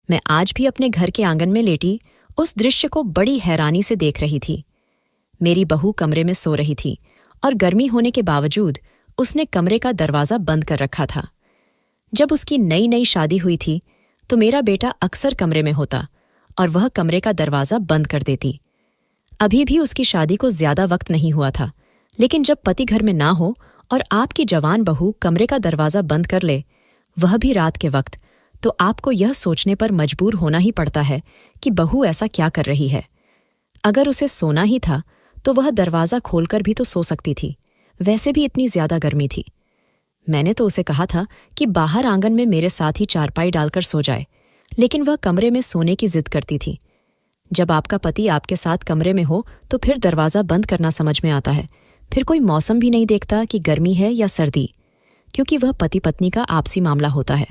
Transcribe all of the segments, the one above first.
मैं आज भी अपने घर के आंगन में लेटी उस दृश्य को बड़ी हैरानी से देख रही थी। मेरी बहू कमरे में सो रही थी और गर्मी होने के बावजूद उसने कमरे का दरवाज़ा बंद कर रखा था। जब उसकी नई नई शादी हुई थी तो मेरा बेटा अक्सर कमरे में होता और वह कमरे का दरवाज़ा बंद कर देती। अभी भी उसकी शादी को ज्यादा वक्त नहीं हुआ था, लेकिन जब पति घर में ना हो और आपकी जवान बहू कमरे का दरवाज़ा बंद कर ले, वह भी रात के वक्त, तो आपको यह सोचने पर मजबूर होना ही पड़ता है कि बहू ऐसा क्या कर रही है। अगर उसे सोना ही था तो वह दरवाज़ा खोलकर भी तो सो सकती थी, वैसे भी इतनी ज्यादा गर्मी थी। मैंने तो उसे कहा था कि बाहर आंगन में मेरे साथ ही चारपाई डालकर सो जाए, लेकिन वह कमरे में सोने की जिद करती थी। जब आपका पति आपके साथ कमरे में हो तो फिर दरवाज़ा बंद करना समझ में आता है। फिर कोई मौसम भी नहीं देखता कि गर्मी है या सर्दी, क्योंकि वह पति पत्नी का आपसी मामला होता है।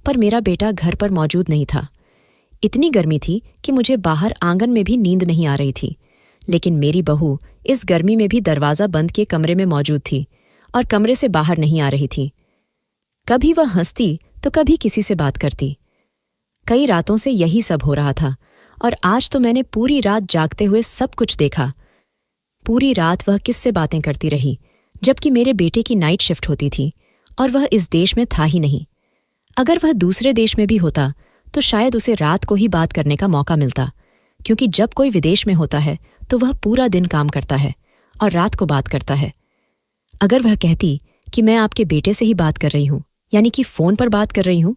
पर मेरा बेटा घर पर मौजूद नहीं था। इतनी गर्मी थी कि मुझे बाहर आंगन में भी नींद नहीं आ रही थी, लेकिन मेरी बहू इस गर्मी में भी दरवाज़ा बंद किए कमरे में मौजूद थी और कमरे से बाहर नहीं आ रही थी। कभी वह हंसती तो कभी किसी से बात करती। कई रातों से यही सब हो रहा था और आज तो मैंने पूरी रात जागते हुए सब कुछ देखा। पूरी रात वह किससे बातें करती रही, जबकि मेरे बेटे की नाइट शिफ्ट होती थी और वह इस देश में था ही नहीं। अगर वह दूसरे देश में भी होता तो शायद उसे रात को ही बात करने का मौका मिलता, क्योंकि जब कोई विदेश में होता है तो वह पूरा दिन काम करता है और रात को बात करता है। अगर वह कहती कि मैं आपके बेटे से ही बात कर रही हूं, यानी कि फोन पर बात कर रही हूं,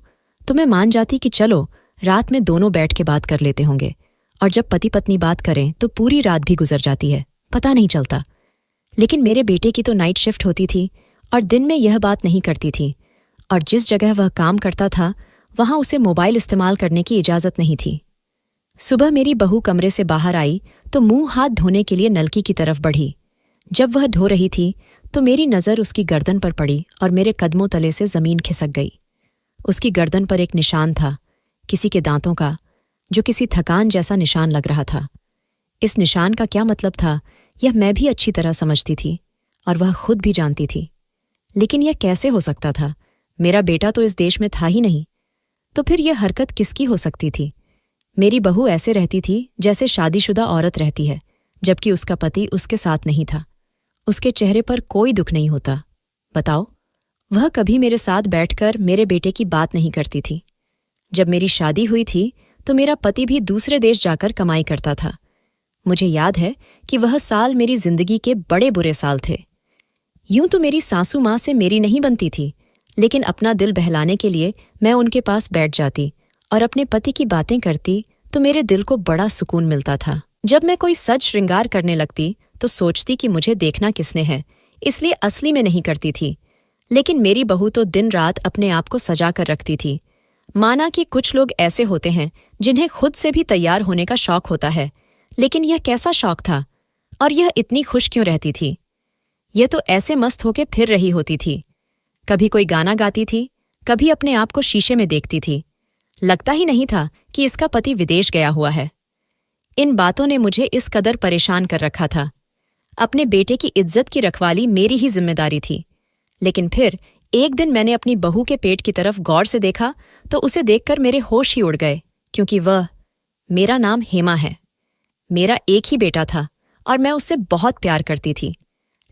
तो मैं मान जाती कि चलो रात में दोनों बैठ के बात कर लेते होंगे, और जब पति पत्नी बात करें तो पूरी रात भी गुजर जाती है, पता नहीं चलता। लेकिन मेरे बेटे की तो नाइट शिफ्ट होती थी और दिन में यह बात नहीं करती थी, और जिस जगह वह काम करता था वहां उसे मोबाइल इस्तेमाल करने की इजाजत नहीं थी। सुबह मेरी बहू कमरे से बाहर आई तो मुंह हाथ धोने के लिए नलकी की तरफ बढ़ी। जब वह धो रही थी तो मेरी नज़र उसकी गर्दन पर पड़ी और मेरे कदमों तले से जमीन खिसक गई। उसकी गर्दन पर एक निशान था, किसी के दांतों का, जो किसी थकान जैसा निशान लग रहा था। इस निशान का क्या मतलब था यह मैं भी अच्छी तरह समझती थी और वह खुद भी जानती थी, लेकिन यह कैसे हो सकता था? मेरा बेटा तो इस देश में था ही नहीं, तो फिर यह हरकत किसकी हो सकती थी? मेरी बहू ऐसे रहती थी जैसे शादीशुदा औरत रहती है, जबकि उसका पति उसके साथ नहीं था। उसके चेहरे पर कोई दुख नहीं होता। बताओ, वह कभी मेरे साथ बैठकर मेरे बेटे की बात नहीं करती थी। जब मेरी शादी हुई थी तो मेरा पति भी दूसरे देश जाकर कमाई करता था। मुझे याद है कि वह साल मेरी जिंदगी के बड़े बुरे साल थे। यूं तो मेरी सासू माँ से मेरी नहीं बनती थी, लेकिन अपना दिल बहलाने के लिए मैं उनके पास बैठ जाती और अपने पति की बातें करती तो मेरे दिल को बड़ा सुकून मिलता था। जब मैं कोई सज श्रृंगार करने लगती तो सोचती कि मुझे देखना किसने है, इसलिए असली में नहीं करती थी। लेकिन मेरी बहू तो दिन रात अपने आप को सजा कर रखती थी। माना कि कुछ लोग ऐसे होते हैं जिन्हें खुद से भी तैयार होने का शौक होता है, लेकिन यह कैसा शौक था और यह इतनी खुश क्यों रहती थी? यह तो ऐसे मस्त होके फिर रही होती थी। कभी कोई गाना गाती थी, कभी अपने आप को शीशे में देखती थी। लगता ही नहीं था कि इसका पति विदेश गया हुआ है। इन बातों ने मुझे इस कदर परेशान कर रखा था। अपने बेटे की इज्जत की रखवाली मेरी ही जिम्मेदारी थी। लेकिन फिर एक दिन मैंने अपनी बहू के पेट की तरफ गौर से देखा तो उसे देखकर मेरे होश ही उड़ गए, क्योंकि मेरा नाम हेमा है। मेरा एक ही बेटा था और मैं उससे बहुत प्यार करती थी।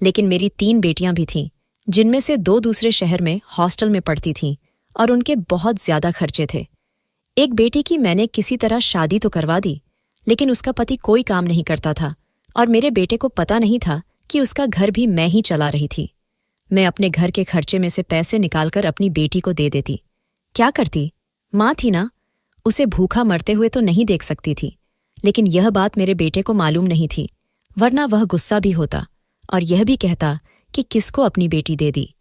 लेकिन मेरी 3 बेटियां भी थीं, जिनमें से 2 दूसरे शहर में हॉस्टल में पढ़ती थीं और उनके बहुत ज्यादा खर्चे थे। एक बेटी की मैंने किसी तरह शादी तो करवा दी, लेकिन उसका पति कोई काम नहीं करता था और मेरे बेटे को पता नहीं था कि उसका घर भी मैं ही चला रही थी। मैं अपने घर के खर्चे में से पैसे निकालकर अपनी बेटी को दे देती। क्या करती? माँ थी ना, उसे भूखा मरते हुए तो नहीं देख सकती थी। लेकिन यह बात मेरे बेटे को मालूम नहीं थी, वरना वह गुस्सा भी होता और यह भी कहता कि किसको अपनी बेटी दे दी।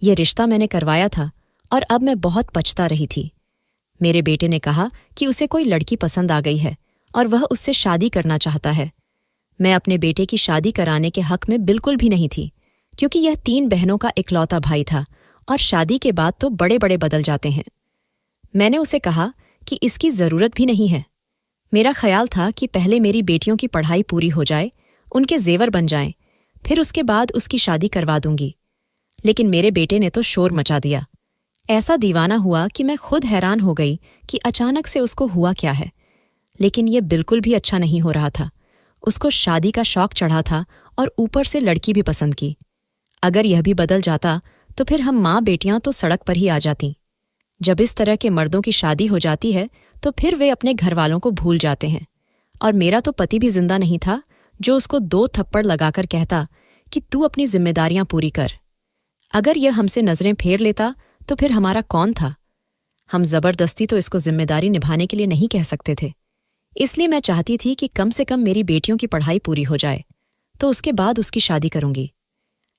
यह रिश्ता मैंने करवाया था और अब मैं बहुत पछता रही थी। मेरे बेटे ने कहा कि उसे कोई लड़की पसंद आ गई है और वह उससे शादी करना चाहता है। मैं अपने बेटे की शादी कराने के हक में बिल्कुल भी नहीं थी, क्योंकि यह 3 बहनों का इकलौता भाई था और शादी के बाद तो बड़े बड़े बदल जाते हैं। मैंने उसे कहा कि इसकी जरूरत भी नहीं है। मेरा ख्याल था कि पहले मेरी बेटियों की पढ़ाई पूरी हो जाए, उनके जेवर बन जाएं, फिर उसके बाद उसकी शादी करवा दूंगी। लेकिन मेरे बेटे ने तो शोर मचा दिया। ऐसा दीवाना हुआ कि मैं खुद हैरान हो गई कि अचानक से उसको हुआ क्या है। लेकिन ये बिल्कुल भी अच्छा नहीं हो रहा था। उसको शादी का शौक चढ़ा था और ऊपर से लड़की भी पसंद की। अगर यह भी बदल जाता तो फिर हम माँ बेटियां तो सड़क पर ही आ जातीं। जब इस तरह के मर्दों की शादी हो जाती है तो फिर वे अपने घरवालों को भूल जाते हैं। और मेरा तो पति भी जिंदा नहीं था जो उसको 2 थप्पड़ लगाकर कहता कि तू अपनी जिम्मेदारियां पूरी कर। अगर यह हमसे नजरें फेर लेता तो फिर हमारा कौन था। हम जबरदस्ती तो इसको जिम्मेदारी निभाने के लिए नहीं कह सकते थे। इसलिए मैं चाहती थी कि कम से कम मेरी बेटियों की पढ़ाई पूरी हो जाए तो उसके बाद उसकी शादी करूंगी।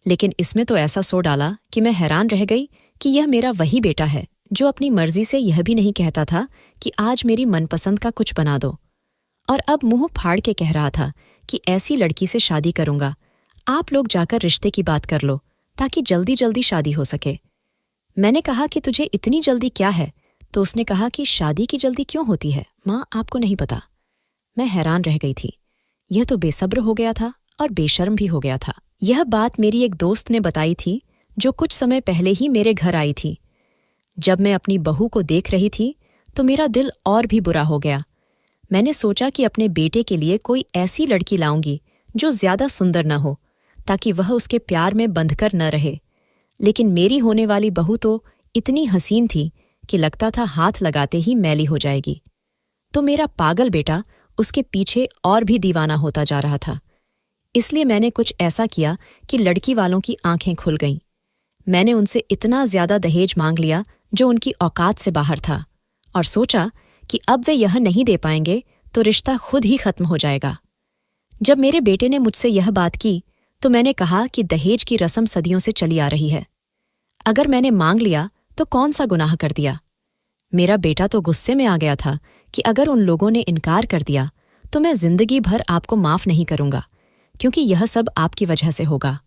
लेकिन इसमें तो ऐसा सो डाला कि मैं हैरान रह गई कि यह मेरा वही बेटा है जो अपनी मर्जी से यह भी नहीं कहता था कि आज मेरी मनपसंद का कुछ बना दो, और अब मुंह फाड़ के कह रहा था कि ऐसी लड़की से शादी करूंगा, आप लोग जाकर रिश्ते की बात कर लो ताकि जल्दी जल्दी शादी हो सके। मैंने कहा कि तुझे इतनी जल्दी क्या है, तो उसने कहा कि शादी की जल्दी क्यों होती है माँ, आपको नहीं पता। मैं हैरान रह गई थी। यह तो बेसब्र हो गया था और बेशर्म भी हो गया था। यह बात मेरी एक दोस्त ने बताई थी जो कुछ समय पहले ही मेरे घर आई थी। जब मैं अपनी बहू को देख रही थी तो मेरा दिल और भी बुरा हो गया। मैंने सोचा कि अपने बेटे के लिए कोई ऐसी लड़की लाऊंगी जो ज्यादा सुंदर न हो ताकि वह उसके प्यार में बंधकर न रहे। लेकिन मेरी होने वाली बहू तो इतनी हसीन थी कि लगता था हाथ लगाते ही मैली हो जाएगी। तो मेरा पागल बेटा उसके पीछे और भी दीवाना होता जा रहा था। इसलिए मैंने कुछ ऐसा किया कि लड़की वालों की आंखें खुल गईं। मैंने उनसे इतना ज्यादा दहेज मांग लिया जो उनकी औकात से बाहर था, और सोचा कि अब वे यह नहीं दे पाएंगे तो रिश्ता खुद ही खत्म हो जाएगा। जब मेरे बेटे ने मुझसे यह बात की तो मैंने कहा कि दहेज की रस्म सदियों से चली आ रही है। अगर मैंने मांग लिया तो कौन सा गुनाह कर दिया। मेरा बेटा तो गुस्से में आ गया था कि अगर उन लोगों ने इनकार कर दिया तो मैं जिंदगी भर आपको माफ नहीं करूंगा, क्योंकि यह सब आपकी वजह से होगा।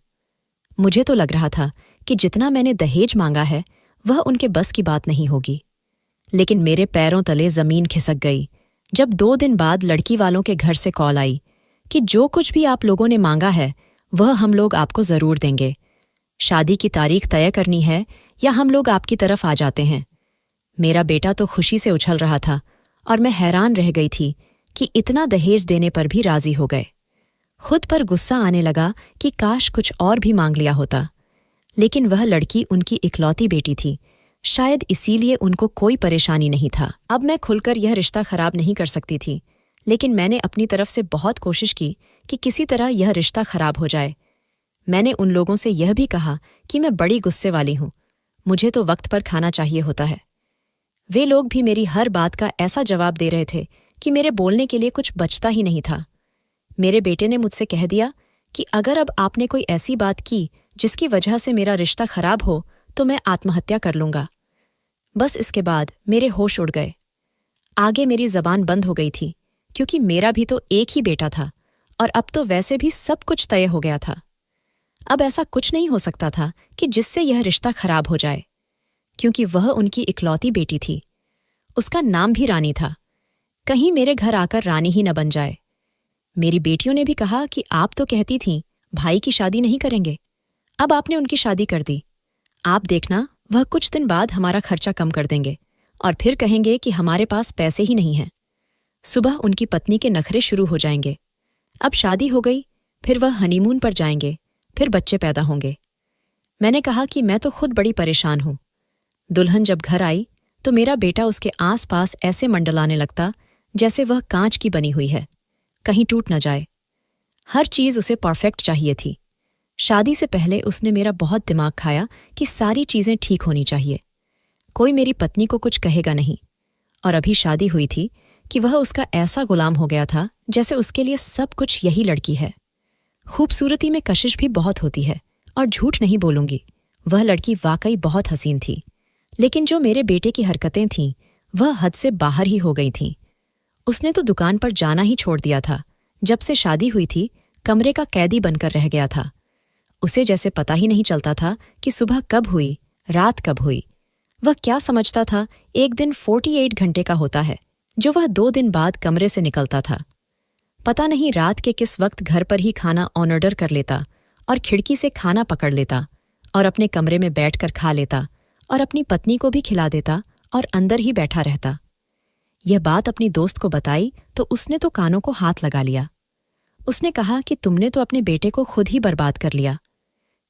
मुझे तो लग रहा था कि जितना मैंने दहेज मांगा है वह उनके बस की बात नहीं होगी। लेकिन मेरे पैरों तले जमीन खिसक गई जब 2 दिन बाद लड़की वालों के घर से कॉल आई कि जो कुछ भी आप लोगों ने मांगा है वह हम लोग आपको जरूर देंगे। शादी की तारीख तय करनी है या हम लोग आपकी तरफ आ जाते हैं। मेरा बेटा तो खुशी से उछल रहा था और मैं हैरान रह गई थी कि इतना दहेज देने पर भी राजी हो गए। खुद पर गुस्सा आने लगा कि काश कुछ और भी मांग लिया होता। लेकिन वह लड़की उनकी इकलौती बेटी थी, शायद इसीलिए उनको कोई परेशानी नहीं था। अब मैं खुलकर यह रिश्ता खराब नहीं कर सकती थी, लेकिन मैंने अपनी तरफ से बहुत कोशिश की कि किसी तरह यह रिश्ता खराब हो जाए। मैंने उन लोगों से यह भी कहा कि मैं बड़ी गुस्से वाली हूं, मुझे तो वक्त पर खाना चाहिए होता है। वे लोग भी मेरी हर बात का ऐसा जवाब दे रहे थे कि मेरे बोलने के लिए कुछ बचता ही नहीं था। मेरे बेटे ने मुझसे कह दिया कि अगर अब आपने कोई ऐसी बात की जिसकी वजह से मेरा रिश्ता खराब हो तो मैं आत्महत्या कर लूंगा। बस इसके बाद मेरे होश उड़ गए। आगे मेरी जबान बंद हो गई थी, क्योंकि मेरा भी तो एक ही बेटा था और अब तो वैसे भी सब कुछ तय हो गया था। अब ऐसा कुछ नहीं हो सकता था कि जिससे यह रिश्ता खराब हो जाए, क्योंकि वह उनकी इकलौती बेटी थी। उसका नाम भी रानी था। कहीं मेरे घर आकर रानी ही न बन जाए। मेरी बेटियों ने भी कहा कि आप तो कहती थीं भाई की शादी नहीं करेंगे, अब आपने उनकी शादी कर दी। आप देखना वह कुछ दिन बाद हमारा खर्चा कम कर देंगे और फिर कहेंगे कि हमारे पास पैसे ही नहीं हैं। सुबह उनकी पत्नी के नखरे शुरू हो जाएंगे। अब शादी हो गई, फिर वह हनीमून पर जाएंगे, फिर बच्चे पैदा होंगे। मैंने कहा कि मैं तो खुद बड़ी परेशान हूं। दुल्हन जब घर आई तो मेरा बेटा उसके आसपास ऐसे मंडलाने लगता जैसे वह कांच की बनी हुई है, कहीं टूट न जाए। हर चीज उसे परफेक्ट चाहिए थी। शादी से पहले उसने मेरा बहुत दिमाग खाया कि सारी चीजें ठीक होनी चाहिए, कोई मेरी पत्नी को कुछ कहेगा नहीं। और अभी शादी हुई थी कि वह उसका ऐसा गुलाम हो गया था जैसे उसके लिए सब कुछ यही लड़की है। खूबसूरती में कशिश भी बहुत होती है, और झूठ नहीं बोलूंगी, वह लड़की वाकई बहुत हसीन थी। लेकिन जो मेरे बेटे की हरकतें थीं वह हद से बाहर ही हो गई थीं। उसने तो दुकान पर जाना ही छोड़ दिया था। जब से शादी हुई थी कमरे का कैदी बनकर रह गया था। उसे जैसे पता ही नहीं चलता था कि सुबह कब हुई, रात कब हुई। वह क्या समझता था एक दिन 48 घंटे का होता है, जो वह 2 दिन बाद कमरे से निकलता था। पता नहीं रात के किस वक्त घर पर ही खाना ऑन ऑर्डर कर लेता और खिड़की से खाना पकड़ लेता और अपने कमरे में बैठकर खा लेता और अपनी पत्नी को भी खिला देता और अंदर ही बैठा रहता। यह बात अपनी दोस्त को बताई तो उसने तो कानों को हाथ लगा लिया। उसने कहा कि तुमने तो अपने बेटे को खुद ही बर्बाद कर लिया।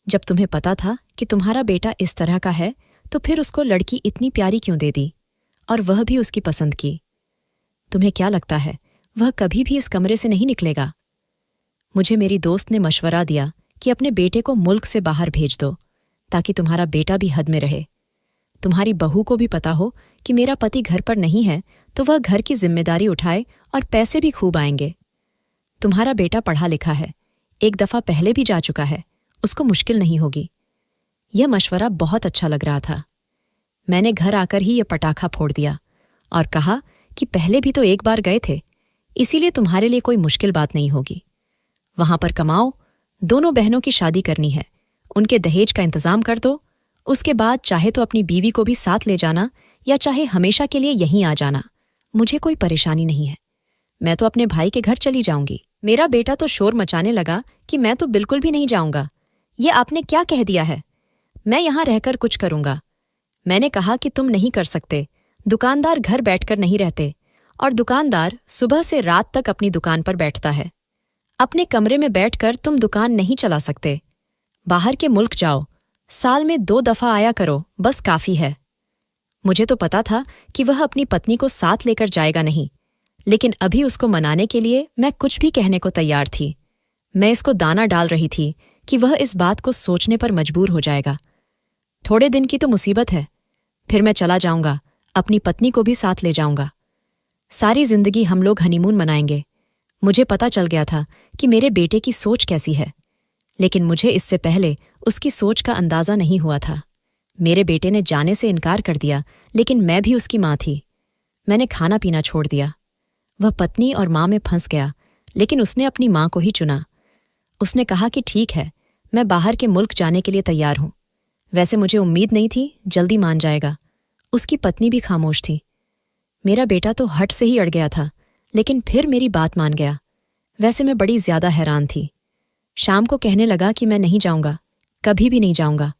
जब तुम्हें पता था कि तुम्हारा बेटा इस तरह का है तो फिर उसको लड़की इतनी प्यारी क्यों दे दी, और वह भी उसकी पसंद की। तुम्हें क्या लगता है वह कभी भी इस कमरे से नहीं निकलेगा? मुझे मेरी दोस्त ने मशवरा दिया कि अपने बेटे को मुल्क से बाहर भेज दो ताकि तुम्हारा बेटा भी हद में रहे। तुम्हारी बहू को भी पता हो कि मेरा पति घर पर नहीं है तो वह घर की जिम्मेदारी उठाए और पैसे भी खूब आएंगे। तुम्हारा बेटा पढ़ा लिखा है, एक दफा पहले भी जा चुका है, उसको मुश्किल नहीं होगी। यह मशवरा बहुत अच्छा लग रहा था। मैंने घर आकर ही यह पटाखा फोड़ दिया और कहा कि पहले भी तो एक बार गए थे, इसीलिए तुम्हारे लिए कोई मुश्किल बात नहीं होगी। वहां पर कमाओ, दोनों बहनों की शादी करनी है, उनके दहेज का इंतजाम कर दो। उसके बाद चाहे तो अपनी बीवी को भी साथ ले जाना या चाहे हमेशा के लिए यहीं आ जाना, मुझे कोई परेशानी नहीं है। मैं तो अपने भाई के घर चली जाऊंगी। मेरा बेटा तो शोर मचाने लगा कि मैं तो बिल्कुल भी नहीं जाऊंगा। ये आपने क्या कह दिया है? मैं यहां रहकर कुछ करूंगा। मैंने कहा कि तुम नहीं कर सकते। दुकानदार घर बैठकर नहीं रहते और दुकानदार सुबह से रात तक अपनी दुकान पर बैठता है। अपने कमरे में बैठकर तुम दुकान नहीं चला सकते। बाहर के मुल्क जाओ, साल में 2 दफा आया करो, बस काफी है। मुझे तो पता था कि वह अपनी पत्नी को साथ लेकर जाएगा नहीं, लेकिन अभी उसको मनाने के लिए मैं कुछ भी कहने को तैयार थी। मैं इसको दाना डाल रही थी कि वह इस बात को सोचने पर मजबूर हो जाएगा। थोड़े दिन की तो मुसीबत है, फिर मैं चला जाऊंगा, अपनी पत्नी को भी साथ ले जाऊंगा। सारी जिंदगी हम लोग हनीमून मनाएंगे। मुझे पता चल गया था कि मेरे बेटे की सोच कैसी है, लेकिन मुझे इससे पहले उसकी सोच का अंदाजा नहीं हुआ था। मेरे बेटे ने जाने से इनकार कर दिया, लेकिन मैं भी उसकी माँ थी। मैंने खाना पीना छोड़ दिया। वह पत्नी और माँ में फंस गया, लेकिन उसने अपनी माँ को ही चुना। उसने कहा कि ठीक है, मैं बाहर के मुल्क जाने के लिए तैयार हूं। वैसे मुझे उम्मीद नहीं थी जल्दी मान जाएगा। उसकी पत्नी भी खामोश थी। मेरा बेटा तो हट से ही अड़ गया था, लेकिन फिर मेरी बात मान गया। वैसे मैं बड़ी ज्यादा हैरान थी। शाम को कहने लगा कि मैं नहीं जाऊंगा, कभी भी नहीं जाऊंगा।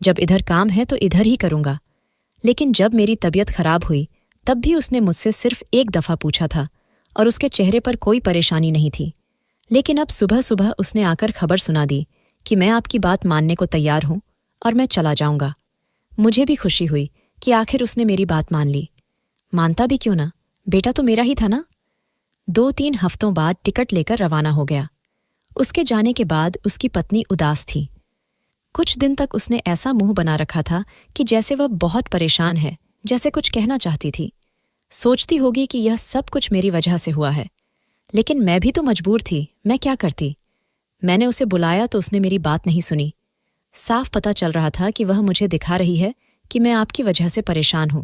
जब इधर काम है तो इधर ही करूंगा। लेकिन जब मेरी तबीयत खराब हुई तब भी उसने मुझसे सिर्फ एक दफा पूछा था और उसके चेहरे पर कोई परेशानी नहीं थी। लेकिन अब सुबह सुबह उसने आकर खबर सुना दी कि मैं आपकी बात मानने को तैयार हूं और मैं चला जाऊंगा। मुझे भी खुशी हुई कि आखिर उसने मेरी बात मान ली। मानता भी क्यों ना, बेटा तो मेरा ही था ना। 2-3 हफ्तों बाद टिकट लेकर रवाना हो गया। उसके जाने के बाद उसकी पत्नी उदास थी। कुछ दिन तक उसने ऐसा मुंह बना रखा था कि जैसे वह बहुत परेशान है, जैसे कुछ कहना चाहती थी। सोचती होगी कि यह सब कुछ मेरी वजह से हुआ है, लेकिन मैं भी तो मजबूर थी, मैं क्या करती। मैंने उसे बुलाया तो उसने मेरी बात नहीं सुनी। साफ पता चल रहा था कि वह मुझे दिखा रही है कि मैं आपकी वजह से परेशान हूं,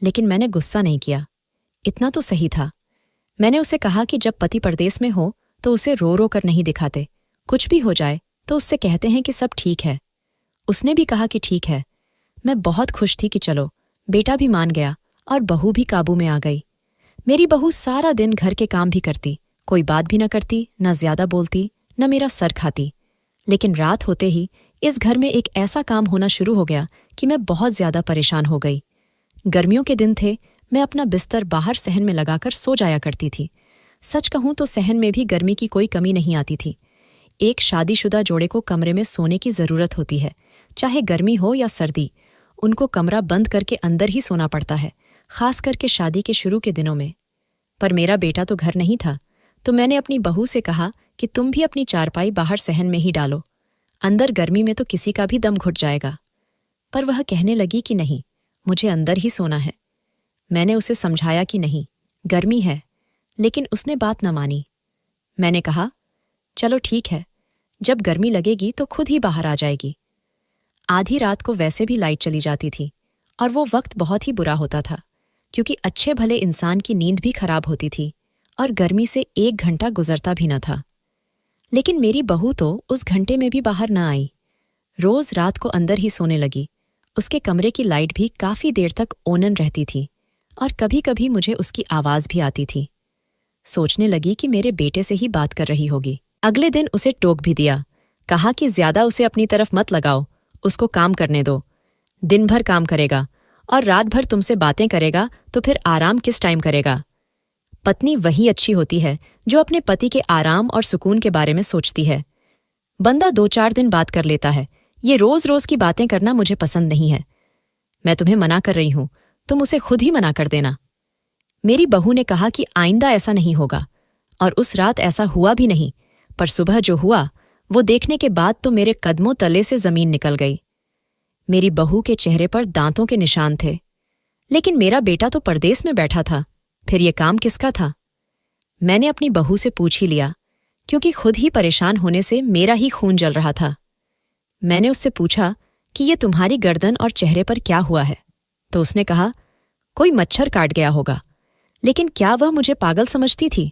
लेकिन मैंने गुस्सा नहीं किया। इतना तो सही था। मैंने उसे कहा कि जब पति परदेश में हो तो उसे रो रो कर नहीं दिखाते, कुछ भी हो जाए तो उससे कहते हैं कि सब ठीक है। उसने भी कहा कि ठीक है। मैं बहुत खुश थी कि चलो, बेटा भी मान गया और बहू भी काबू में आ गई। मेरी बहू सारा दिन घर के काम भी करती, कोई बात भी न करती, न ज्यादा बोलती, न मेरा सर खाती। लेकिन रात होते ही इस घर में एक ऐसा काम होना शुरू हो गया कि मैं बहुत ज्यादा परेशान हो गई। गर्मियों के दिन थे, मैं अपना बिस्तर बाहर सहन में लगाकर सो जाया करती थी। सच कहूं तो सहन में भी गर्मी की कोई कमी नहीं आती थी। एक शादीशुदा जोड़े को कमरे में सोने की जरूरत होती है, चाहे गर्मी हो या सर्दी। उनको कमरा बंद करके अंदर ही सोना पड़ता है, खास करके शादी के शुरू के दिनों में। पर मेरा बेटा तो घर नहीं था, तो मैंने अपनी बहू से कहा कि तुम भी अपनी चारपाई बाहर सहन में ही डालो, अंदर गर्मी में तो किसी का भी दम घुट जाएगा। पर वह कहने लगी कि नहीं, मुझे अंदर ही सोना है। मैंने उसे समझाया कि नहीं, गर्मी है, लेकिन उसने बात न मानी। मैंने कहा चलो ठीक है, जब गर्मी लगेगी तो खुद ही बाहर आ जाएगी। आधी रात को वैसे भी लाइट चली जाती थी और वो वक्त बहुत ही बुरा होता था, क्योंकि अच्छे भले इंसान की नींद भी खराब होती थी और गर्मी से 1 घंटा गुजरता भी न था। लेकिन मेरी बहू तो उस घंटे में भी बाहर न आई। रोज रात को अंदर ही सोने लगी। उसके कमरे की लाइट भी काफी देर तक ओनन रहती थी और कभी कभी मुझे उसकी आवाज भी आती थी। सोचने लगी कि मेरे बेटे से ही बात कर रही होगी। अगले दिन उसे टोक भी दिया, कहा कि ज्यादा उसे अपनी तरफ मत लगाओ, उसको काम करने दो। दिन भर काम करेगा और रात भर तुमसे बातें करेगा तो फिर आराम किस टाइम करेगा? पत्नी वही अच्छी होती है जो अपने पति के आराम और सुकून के बारे में सोचती है। बंदा 2-4 दिन बात कर लेता है। ये रोज रोज की बातें करना मुझे पसंद नहीं है। मैं तुम्हें मना कर रही हूं, तुम उसे खुद ही मना कर देना। मेरी बहू ने कहा कि आइंदा ऐसा नहीं होगा, और उस रात ऐसा हुआ भी नहीं। पर सुबह जो हुआ वो देखने के बाद तो मेरे कदमों तले से जमीन निकल गई। मेरी बहू के चेहरे पर दांतों के निशान थे, लेकिन मेरा बेटा तो परदेस में बैठा था। फिर ये काम किसका था? मैंने अपनी बहू से पूछ ही लिया, क्योंकि खुद ही परेशान होने से मेरा ही खून जल रहा था। मैंने उससे पूछा कि ये तुम्हारी गर्दन और चेहरे पर क्या हुआ है? तो उसने कहा, कोई मच्छर काट गया होगा। लेकिन क्या वह मुझे पागल समझती थी?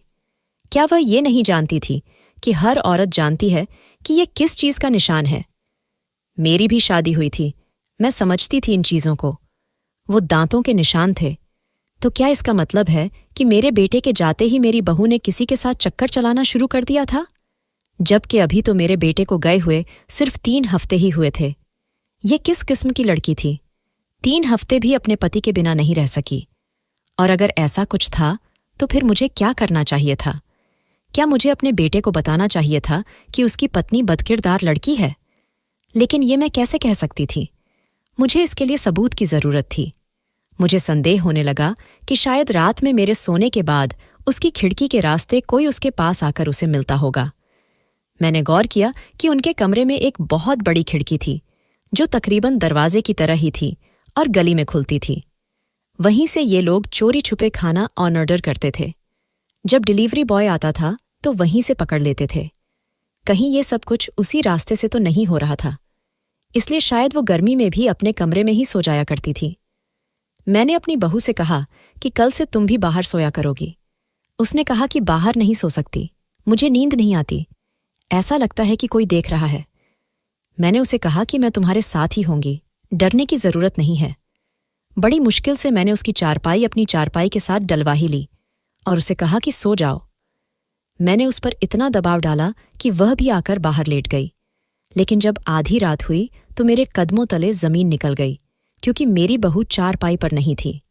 क्या वह ये नहीं जानती थी कि हर औरत जानती है कि ये किस चीज का निशान है? मेरी भी शादी हुई थी, मैं समझती थी इन चीजों को। वो दांतों के निशान थे, तो क्या इसका मतलब है कि मेरे बेटे के जाते ही मेरी बहू ने किसी के साथ चक्कर चलाना शुरू कर दिया था? जबकि अभी तो मेरे बेटे को गए हुए सिर्फ 3 हफ्ते ही हुए थे। ये किस किस्म की लड़की थी? 3 हफ्ते भी अपने पति के बिना नहीं रह सकी। और अगर ऐसा कुछ था तो फिर मुझे क्या करना चाहिए था? क्या मुझे अपने बेटे को बताना चाहिए था कि उसकी पत्नी बदकिरदार लड़की है? लेकिन ये मैं कैसे कह सकती थी? मुझे इसके लिए सबूत की जरूरत थी। मुझे संदेह होने लगा कि शायद रात में मेरे सोने के बाद उसकी खिड़की के रास्ते कोई उसके पास आकर उसे मिलता होगा। मैंने गौर किया कि उनके कमरे में एक बहुत बड़ी खिड़की थी, जो तकरीबन दरवाजे की तरह ही थी और गली में खुलती थी। वहीं से ये लोग चोरी छुपे खाना ऑन ऑर्डर करते थे। जब डिलीवरी बॉय आता था तो वहीं से पकड़ लेते थे। कहीं ये सब कुछ उसी रास्ते से तो नहीं हो रहा था, इसलिए शायद वो गर्मी में भी अपने कमरे में ही सो जाया करती थी। मैंने अपनी बहू से कहा कि कल से तुम भी बाहर सोया करोगी। उसने कहा कि बाहर नहीं सो सकती, मुझे नींद नहीं आती, ऐसा लगता है कि कोई देख रहा है। मैंने उसे कहा कि मैं तुम्हारे साथ ही होंगी, डरने की जरूरत नहीं है। बड़ी मुश्किल से मैंने उसकी चारपाई अपनी चारपाई के साथ डलवा ही ली और उसे कहा कि सो जाओ। मैंने उस पर इतना दबाव डाला कि वह भी आकर बाहर लेट गई। लेकिन जब आधी रात हुई तो मेरे कदमों तले जमीन निकल गई, क्योंकि मेरी बहू चारपाई पर नहीं थी।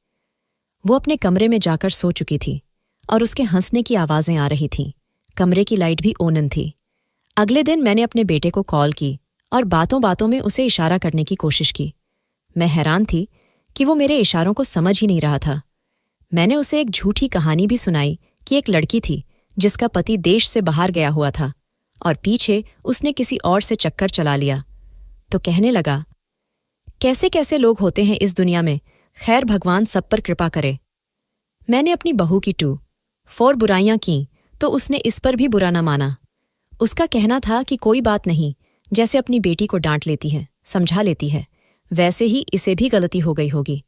वो अपने कमरे में जाकर सो चुकी थी और उसके हंसने की आवाजें आ रही थीं। कमरे की लाइट भी ओनन थी। अगले दिन मैंने अपने बेटे को कॉल की और बातों बातों में उसे इशारा करने की कोशिश की। मैं हैरान थी कि वो मेरे इशारों को समझ ही नहीं रहा था। मैंने उसे एक झूठी कहानी भी सुनाई कि एक लड़की थी जिसका पति देश से बाहर गया हुआ था और पीछे उसने किसी और से चक्कर चला लिया। तो कहने लगा, कैसे कैसे लोग होते हैं इस दुनिया में, खैर भगवान सब पर कृपा करे। मैंने अपनी बहू की 4 बुराइयां की तो उसने इस पर भी बुरा न माना। उसका कहना था कि कोई बात नहीं, जैसे अपनी बेटी को डांट लेती है, समझा लेती है, वैसे ही इसे भी गलती हो गई होगी।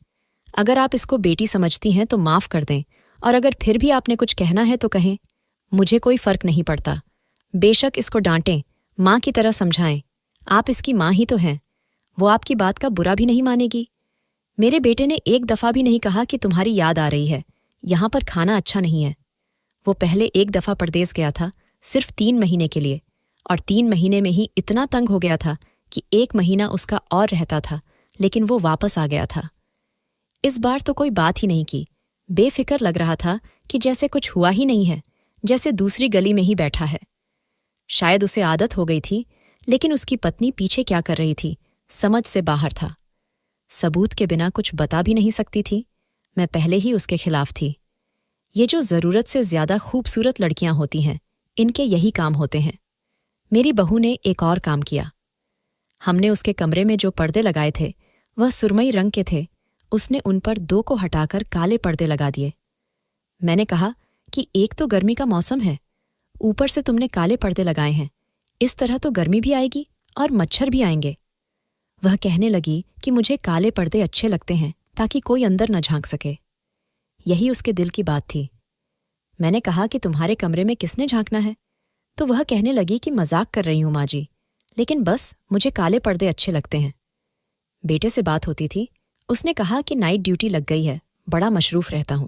अगर आप इसको बेटी समझती हैं तो माफ कर दें, और अगर फिर भी आपने कुछ कहना है तो कहें, मुझे कोई फर्क नहीं पड़ता। बेशक इसको डांटें, माँ की तरह समझाएं, आप इसकी माँ ही तो हैं, वो आपकी बात का बुरा भी नहीं मानेगी। मेरे बेटे ने एक दफा भी नहीं कहा कि तुम्हारी याद आ रही है, यहाँ पर खाना अच्छा नहीं है। वो पहले एक दफा परदेस गया था, सिर्फ 3 महीने के लिए, और 3 महीने में ही इतना तंग हो गया था कि 1 महीना उसका और रहता था, लेकिन वो वापस आ गया था। इस बार तो कोई बात ही नहीं की, बेफिक्र लग रहा था कि जैसे कुछ हुआ ही नहीं है, जैसे दूसरी गली में ही बैठा है। शायद उसे आदत हो गई थी, लेकिन उसकी पत्नी पीछे क्या कर रही थी समझ से बाहर था। सबूत के बिना कुछ बता भी नहीं सकती थी। मैं पहले ही उसके खिलाफ थी। ये जो जरूरत से ज्यादा खूबसूरत लड़कियां होती हैं, इनके यही काम होते हैं। मेरी बहू ने एक और काम किया। हमने उसके कमरे में जो पर्दे लगाए थे वह सुरमई रंग के थे, उसने उन पर 2 को हटाकर काले पर्दे लगा दिए। मैंने कहा कि एक तो गर्मी का मौसम है, ऊपर से तुमने काले पर्दे लगाए हैं, इस तरह तो गर्मी भी आएगी और मच्छर भी आएंगे। वह कहने लगी कि मुझे काले पर्दे अच्छे लगते हैं ताकि कोई अंदर न झांक सके। यही उसके दिल की बात थी। मैंने कहा कि तुम्हारे कमरे में किसने झांकना है? तो वह कहने लगी कि मजाक कर रही हूं माँ जी, लेकिन बस मुझे काले पर्दे अच्छे लगते हैं। बेटे से बात होती थी, उसने कहा कि नाइट ड्यूटी लग गई है, बड़ा मशरूफ रहता हूं।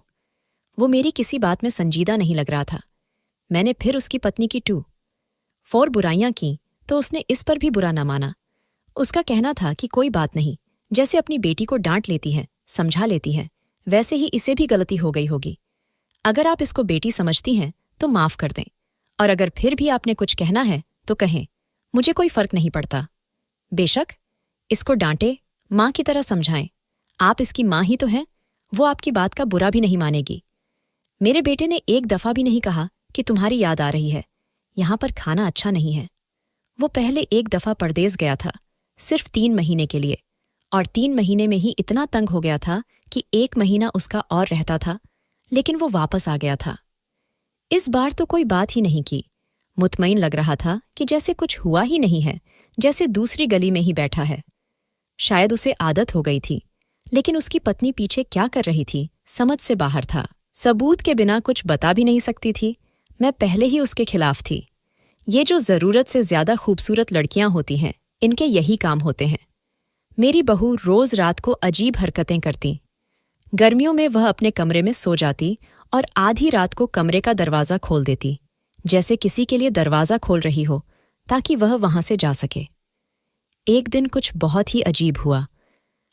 वो मेरी किसी बात में संजीदा नहीं लग रहा था। मैंने फिर उसकी पत्नी की 4 बुराइयां की तो उसने इस पर भी बुरा न माना। उसका कहना था कि कोई बात नहीं, जैसे अपनी बेटी को डांट लेती हैं, समझा लेती हैं, वैसे ही इसे भी गलती हो गई होगी। अगर आप इसको बेटी समझती हैं तो माफ कर दें, और अगर फिर भी आपने कुछ कहना है तो कहें, मुझे कोई फर्क नहीं पड़ता। बेशक इसको डांटे, माँ की तरह समझाएं, आप इसकी माँ ही तो हैं, वो आपकी बात का बुरा भी नहीं मानेगी। मेरे बेटे ने एक दफा भी नहीं कहा कि तुम्हारी याद आ रही है, यहां पर खाना अच्छा नहीं है। वो पहले एक दफा परदेस गया था, सिर्फ 3 महीने के लिए, और 3 महीने में ही इतना तंग हो गया था कि 1 महीना उसका और रहता था, लेकिन वो वापस आ गया था। इस बार तो कोई बात ही नहीं की, मुतमईन लग रहा था कि जैसे कुछ हुआ ही नहीं है, जैसे दूसरी गली में ही बैठा है। शायद उसे आदत हो गई थी, लेकिन उसकी पत्नी पीछे क्या कर रही थी समझ से बाहर था। सबूत के बिना कुछ बता भी नहीं सकती थी। मैं पहले ही उसके खिलाफ थी। ये जो जरूरत से ज्यादा खूबसूरत लड़कियां होती हैं, इनके यही काम होते हैं। मेरी बहू रोज रात को अजीब हरकतें करती। गर्मियों में वह अपने कमरे में सो जाती और आधी रात को कमरे का दरवाज़ा खोल देती, जैसे किसी के लिए दरवाज़ा खोल रही हो ताकि वह वहां से जा सके। एक दिन कुछ बहुत ही अजीब हुआ।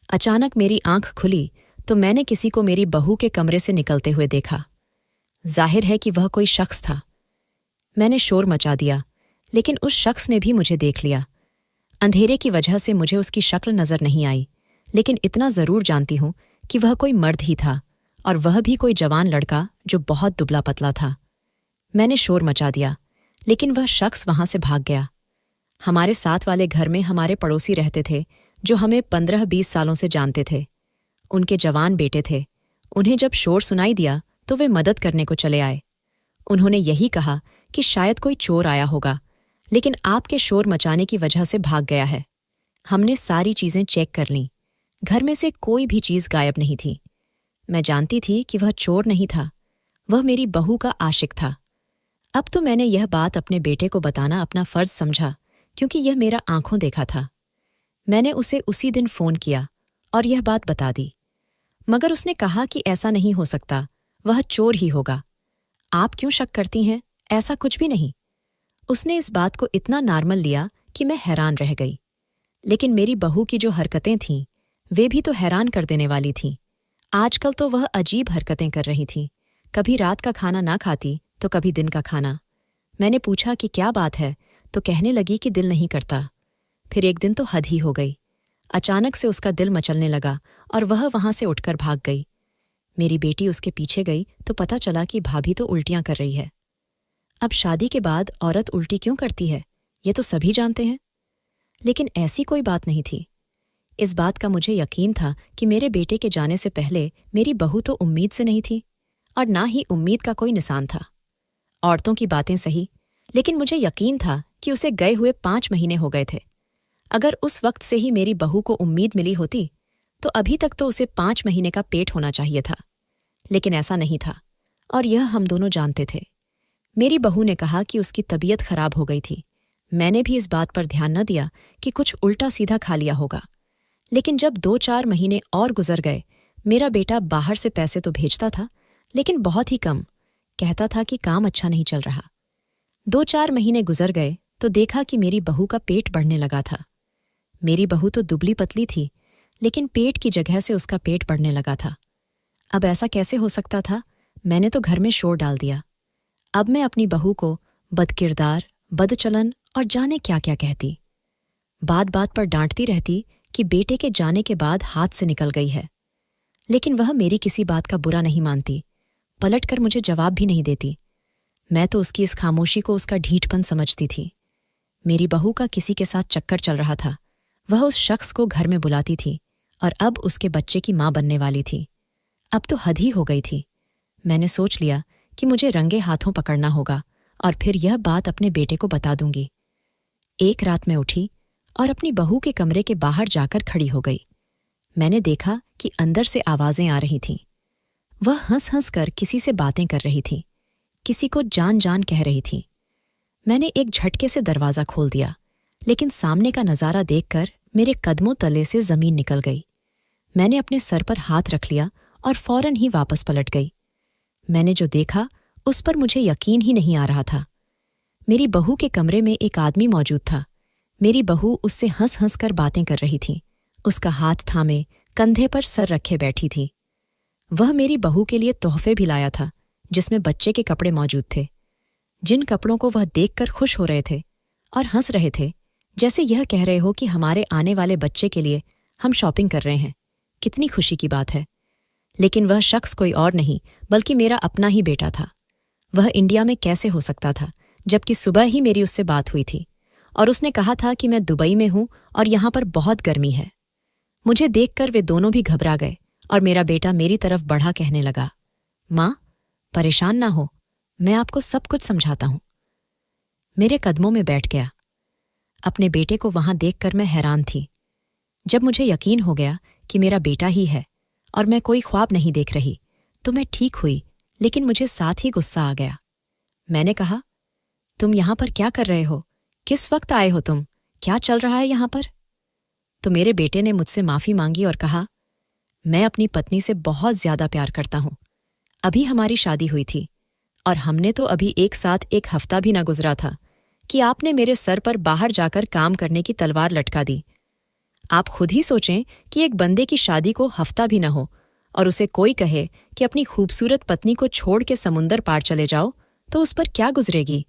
अचानक मेरी आंख खुली तो मैंने किसी को मेरी बहू के कमरे से निकलते हुए देखा। जाहिर है कि वह कोई शख्स था। मैंने शोर मचा दिया, लेकिन उस शख्स ने भी मुझे देख लिया। अंधेरे की वजह से मुझे उसकी शक्ल नजर नहीं आई, लेकिन इतना जरूर जानती हूं कि वह कोई मर्द ही था, और वह भी कोई जवान लड़का जो बहुत दुबला पतला था। मैंने शोर मचा दिया, लेकिन वह शख्स वहां से भाग गया। हमारे साथ वाले घर में हमारे पड़ोसी रहते थे जो हमें 15-20 सालों से जानते थे। उनके जवान बेटे थे। उन्हें जब शोर सुनाई दिया तो वे मदद करने को चले आए। उन्होंने यही कहा कि शायद कोई चोर आया होगा, लेकिन आपके शोर मचाने की वजह से भाग गया है। हमने सारी चीजें चेक कर लीं। घर में से कोई भी चीज गायब नहीं थी। मैं जानती थी कि वह चोर नहीं था, वह मेरी बहू का आशिक था। अब तो मैंने यह बात अपने बेटे को बताना अपना फर्ज समझा, क्योंकि यह मेरा आंखों देखा था। मैंने उसे उसी दिन फोन किया और यह बात बता दी, मगर उसने कहा कि ऐसा नहीं हो सकता, वह चोर ही होगा। आप क्यों शक करती हैं? ऐसा कुछ भी नहीं। उसने इस बात को इतना नॉर्मल लिया कि मैं हैरान रह गई। लेकिन मेरी बहू की जो हरकतें थीं, वे भी तो हैरान कर देने वाली थीं। आजकल तो वह अजीब हरकतें कर रही थी। कभी रात का खाना ना खाती तो कभी दिन का खाना। मैंने पूछा कि क्या बात है, तो कहने लगी कि दिल नहीं करता। फिर एक दिन तो हद ही हो गई। अचानक से उसका दिल मचलने लगा और वह वहां से उठकर भाग गई। मेरी बेटी उसके पीछे गई तो पता चला कि भाभी तो उल्टियां कर रही है। अब शादी के बाद औरत उल्टी क्यों करती है, ये तो सभी जानते हैं। लेकिन ऐसी कोई बात नहीं थी। इस बात का मुझे यकीन था कि मेरे बेटे के जाने से पहले मेरी बहू तो उम्मीद से नहीं थी, और ना ही उम्मीद का कोई निशान था। औरतों की बातें सही, लेकिन मुझे यकीन था कि उसे गए हुए 5 महीने हो गए थे। अगर उस वक्त से ही मेरी बहू को उम्मीद मिली होती तो अभी तक तो उसे 5 महीने का पेट होना चाहिए था। लेकिन ऐसा नहीं था, और यह हम दोनों जानते थे। मेरी बहू ने कहा कि उसकी तबीयत खराब हो गई थी। मैंने भी इस बात पर ध्यान न दिया कि कुछ उल्टा सीधा खा लिया होगा। लेकिन जब 2-4 महीने और गुजर गए, मेरा बेटा बाहर से पैसे तो भेजता था, लेकिन बहुत ही कम। कहता था कि काम अच्छा नहीं चल रहा। 2-4 महीने गुजर गए तो देखा कि मेरी बहू का पेट बढ़ने लगा था। मेरी बहू तो दुबली पतली थी, लेकिन पेट की जगह से उसका पेट बढ़ने लगा था। अब ऐसा कैसे हो सकता था? मैंने तो घर में शोर डाल दिया। अब मैं अपनी बहू को बदकिरदार, बदचलन और जाने क्या क्या कहती। बात बात पर डांटती रहती कि बेटे के जाने के बाद हाथ से निकल गई है। लेकिन वह मेरी किसी बात का बुरा नहीं मानती, पलटकर मुझे जवाब भी नहीं देती। मैं तो उसकी इस खामोशी को उसका ढीठपन समझती थी। मेरी बहू का किसी के साथ चक्कर चल रहा था। वह उस शख्स को घर में बुलाती थी और अब उसके बच्चे की मां बनने वाली थी। अब तो हद ही हो गई थी। मैंने सोच लिया कि मुझे रंगे हाथों पकड़ना होगा और फिर यह बात अपने बेटे को बता दूंगी। एक रात मैं उठी और अपनी बहू के कमरे के बाहर जाकर खड़ी हो गई। मैंने देखा कि अंदर से आवाजें आ रही थीं। वह हंस हंस कर किसी से बातें कर रही थी, किसी को जान जान कह रही थी। मैंने एक झटके से दरवाज़ा खोल दिया, लेकिन सामने का नज़ारा देखकर मेरे कदमों तले से जमीन निकल गई। मैंने अपने सर पर हाथ रख लिया और फौरन ही वापस पलट गई। मैंने जो देखा उस पर मुझे यकीन ही नहीं आ रहा था। मेरी बहू के कमरे में एक आदमी मौजूद था। मेरी बहू उससे हंस हंस कर बातें कर रही थी। उसका हाथ थामे कंधे पर सर रखे बैठी थी। वह मेरी बहू के लिए तोहफे भी लाया था, जिसमें बच्चे के कपड़े मौजूद थे, जिन कपड़ों को वह देखकर खुश हो रहे थे और हंस रहे थे, जैसे यह कह रहे हो कि हमारे आने वाले बच्चे के लिए हम शॉपिंग कर रहे हैं। कितनी खुशी की बात है। लेकिन वह शख्स कोई और नहीं बल्कि मेरा अपना ही बेटा था। वह इंडिया में कैसे हो सकता था, जबकि सुबह ही मेरी उससे बात हुई थी और उसने कहा था कि मैं दुबई में हूं और यहां पर बहुत गर्मी है। मुझे देखकर वे दोनों भी घबरा गए और मेरा बेटा मेरी तरफ बढ़ा कहने लगा, माँ, परेशान ना हो, मैं आपको सब कुछ समझाता हूं। मेरे कदमों में बैठ गया। अपने बेटे को वहां देखकर मैं हैरान थी। जब मुझे यकीन हो गया कि मेरा बेटा ही है और मैं कोई ख्वाब नहीं देख रही, तो मैं ठीक हुई, लेकिन मुझे साथ ही गुस्सा आ गया। मैंने कहा, तुम यहां पर क्या कर रहे हो? किस वक्त आए हो तुम? क्या चल रहा है यहां पर? तो मेरे बेटे ने मुझसे माफी मांगी और कहा, मैं अपनी पत्नी से बहुत ज्यादा प्यार करता हूं। अभी हमारी शादी हुई थी और हमने तो अभी एक साथ एक हफ्ता भी न गुजरा था कि आपने मेरे सर पर बाहर जाकर काम करने की तलवार लटका दी। आप खुद ही सोचें कि एक बंदे की शादी को हफ्ता भी न हो और उसे कोई कहे कि अपनी खूबसूरत पत्नी को छोड़ के समुंदर पार चले जाओ, तो उस पर क्या गुजरेगी?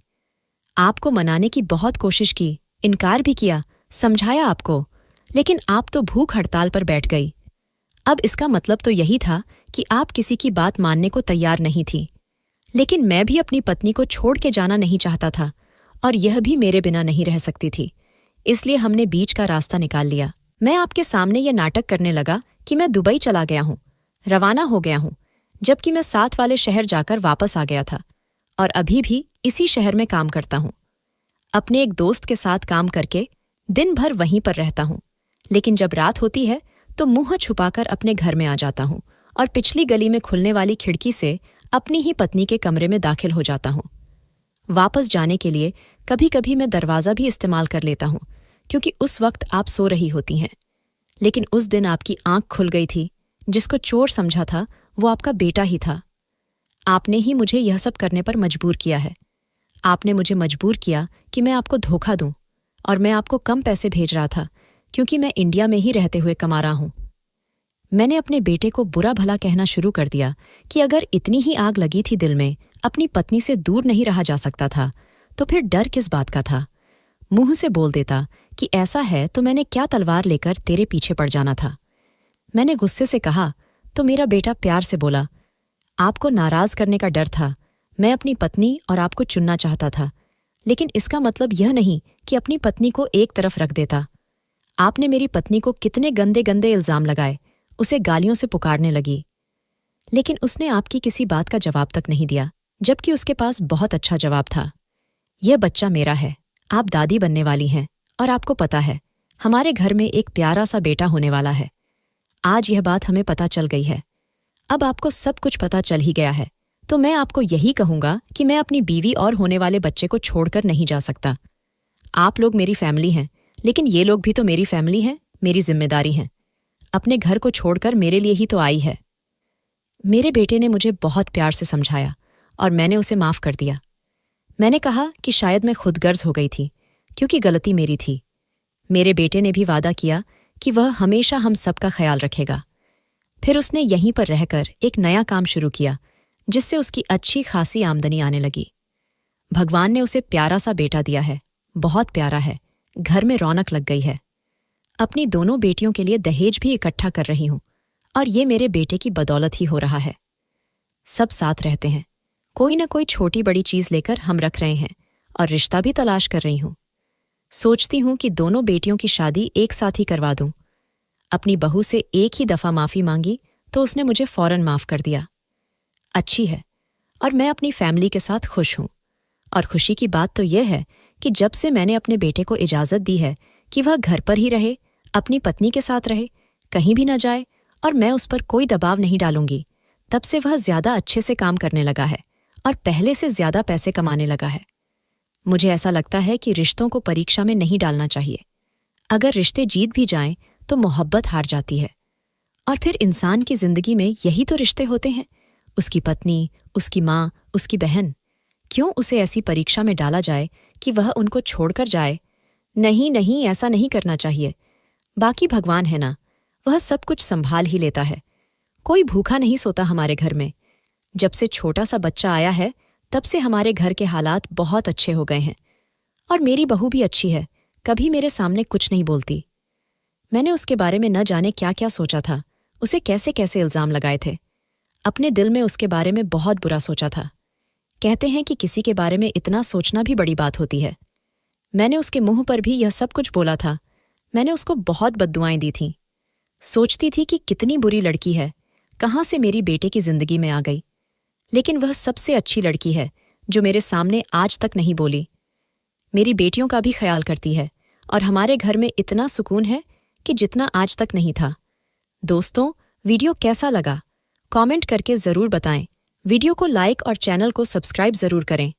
आपको मनाने की बहुत कोशिश की, इनकार भी किया, समझाया आपको, लेकिन आप तो भूख हड़ताल पर बैठ गई। अब इसका मतलब तो यही था कि आप किसी की बात मानने को तैयार नहीं थी। लेकिन मैं भी अपनी पत्नी को छोड़ के जाना नहीं चाहता था और यह भी मेरे बिना नहीं रह सकती थी। इसलिए हमने बीच का रास्ता निकाल लिया। मैं आपके सामने ये नाटक करने लगा कि मैं दुबई चला गया हूं, रवाना हो गया हूं, जबकि मैं साथ वाले शहर जाकर वापस आ गया था और अभी भी इसी शहर में काम करता हूं। अपने एक दोस्त के साथ काम करके दिन भर वहीं पर रहता हूं, लेकिन जब रात होती है तो मुंह छुपाकर अपने घर में आ जाता हूं और पिछली गली में खुलने वाली खिड़की से अपनी ही पत्नी के कमरे में दाखिल हो जाता हूं। वापस जाने के लिए कभी कभी मैं दरवाज़ा भी इस्तेमाल कर लेता हूं, क्योंकि उस वक्त आप सो रही होती हैं। लेकिन उस दिन आपकी आंख खुल गई थी। जिसको चोर समझा था वो आपका बेटा ही था। आपने ही मुझे यह सब करने पर मजबूर किया है। आपने मुझे मजबूर किया कि मैं आपको धोखा दूं और मैं आपको कम पैसे भेज रहा था क्योंकि मैं इंडिया में ही रहते हुए कमा रहा हूं। मैंने अपने बेटे को बुरा भला कहना शुरू कर दिया कि अगर इतनी ही आग लगी थी दिल में, अपनी पत्नी से दूर नहीं रहा जा सकता था, तो फिर डर किस बात का था? मुंह से बोल देता कि ऐसा है तो मैंने क्या तलवार लेकर तेरे पीछे पड़ जाना था। मैंने गुस्से से कहा तो मेरा बेटा प्यार से बोला, आपको नाराज करने का डर था। मैं अपनी पत्नी और आपको चुनना चाहता था, लेकिन इसका मतलब यह नहीं कि अपनी पत्नी को एक तरफ रख देता। आपने मेरी पत्नी को कितने गंदे गंदे इल्जाम लगाए, उसे गालियों से पुकारने लगी, लेकिन उसने आपकी किसी बात का जवाब तक नहीं दिया, जबकि उसके पास बहुत अच्छा जवाब था। यह बच्चा मेरा है, आप दादी बनने वाली हैं और आपको पता है हमारे घर में एक प्यारा सा बेटा होने वाला है। आज यह बात हमें पता चल गई है। अब आपको सब कुछ पता चल ही गया है, तो मैं आपको यही कहूंगा कि मैं अपनी बीवी और होने वाले बच्चे को छोड़कर नहीं जा सकता। आप लोग मेरी फैमिली हैं, लेकिन ये लोग भी तो मेरी फैमिली हैं, मेरी जिम्मेदारी हैं। अपने घर को छोड़कर मेरे लिए ही तो आई है। मेरे बेटे ने मुझे बहुत प्यार से समझाया और मैंने उसे माफ कर दिया। मैंने कहा कि शायद मैं खुदगर्ज हो गई थी, क्योंकि गलती मेरी थी। मेरे बेटे ने भी वादा किया कि वह हमेशा हम सबका ख्याल रखेगा। फिर उसने यहीं पर रहकर एक नया काम शुरू किया, जिससे उसकी अच्छी खासी आमदनी आने लगी। भगवान ने उसे प्यारा सा बेटा दिया है, बहुत प्यारा है। घर में रौनक लग गई है। अपनी दोनों बेटियों के लिए दहेज भी इकट्ठा कर रही हूं और ये मेरे बेटे की बदौलत ही हो रहा है। सब साथ रहते हैं, कोई ना कोई छोटी बड़ी चीज लेकर हम रख रहे हैं और रिश्ता भी तलाश कर रही हूं। सोचती हूं कि दोनों बेटियों की शादी एक साथ ही करवा दूं। अपनी बहू से एक ही दफा माफी मांगी तो उसने मुझे फौरन माफ कर दिया। अच्छी है और मैं अपनी फैमिली के साथ खुश हूं। और खुशी की बात तो यह है कि जब से मैंने अपने बेटे को इजाजत दी है कि वह घर पर ही रहे, अपनी पत्नी के साथ रहे, कहीं भी न जाए और मैं उस पर कोई दबाव नहीं डालूंगी, तब से वह ज्यादा अच्छे से काम करने लगा है और पहले से ज्यादा पैसे कमाने लगा है। मुझे ऐसा लगता है कि रिश्तों को परीक्षा में नहीं डालना चाहिए। अगर रिश्ते जीत भी जाएं तो मोहब्बत हार जाती है। और फिर इंसान की जिंदगी में यही तो रिश्ते होते हैं, उसकी पत्नी, उसकी माँ, उसकी बहन। क्यों उसे ऐसी परीक्षा में डाला जाए कि वह उनको छोड़कर जाए? नहीं नहीं, ऐसा नहीं करना चाहिए। बाकी भगवान है ना, वह सब कुछ संभाल ही लेता है। कोई भूखा नहीं सोता हमारे घर में। जब से छोटा सा बच्चा आया है तब से हमारे घर के हालात बहुत अच्छे हो गए हैं। और मेरी बहू भी अच्छी है, कभी मेरे सामने कुछ नहीं बोलती। मैंने उसके बारे में न जाने क्या क्या सोचा था, उसे कैसे कैसे इल्जाम लगाए थे। अपने दिल में उसके बारे में बहुत बुरा सोचा था। कहते हैं कि किसी के बारे में इतना सोचना भी बड़ी बात होती है। मैंने उसके मुंह पर भी यह सब कुछ बोला था। मैंने उसको बहुत बद्दुआएं दी थीं। सोचती थी कि कितनी बुरी लड़की है, कहाँ से मेरी बेटे की जिंदगी में आ गई। लेकिन वह सबसे अच्छी लड़की है जो मेरे सामने आज तक नहीं बोली। मेरी बेटियों का भी ख्याल करती है और हमारे घर में इतना सुकून है कि जितना आज तक नहीं था। दोस्तों, वीडियो कैसा लगा? कमेंट करके ज़रूर बताएं। वीडियो को लाइक और चैनल को सब्सक्राइब ज़रूर करें।